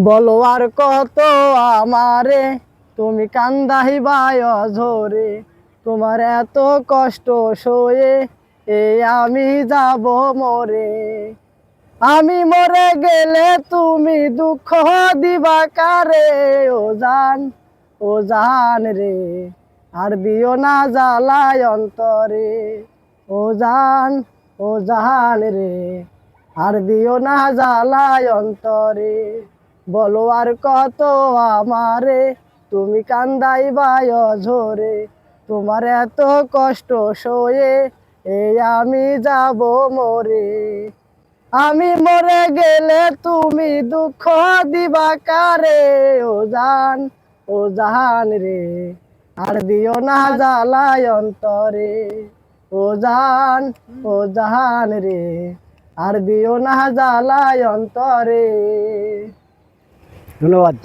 বলো আর কত আমারে তুমি কান্দাইবায় অঝরে, তোমার এত কষ্ট সয়ে আমি যাব মরে। আমি মরে গেলে তুমি দুঃখ দিবা কারে, ও জান রে আর দিও না জ্বালায় অন্তরে। ও জান রে আর দিও না জ্বালায় অন্তরে। বলো আর কত আমারে তুমি কান্দাইবায় অঝরে, তোমার এত কষ্ট সয়ে আমি যাব মরে। আমি মরে গেলে তুমি দুঃখ দিবা কারে, ও জান রে আর দিও না জ্বালায় অন্তরে। ও জান রে আর দিও না জ্বালায় অন্তরে। ধন্যবাদ।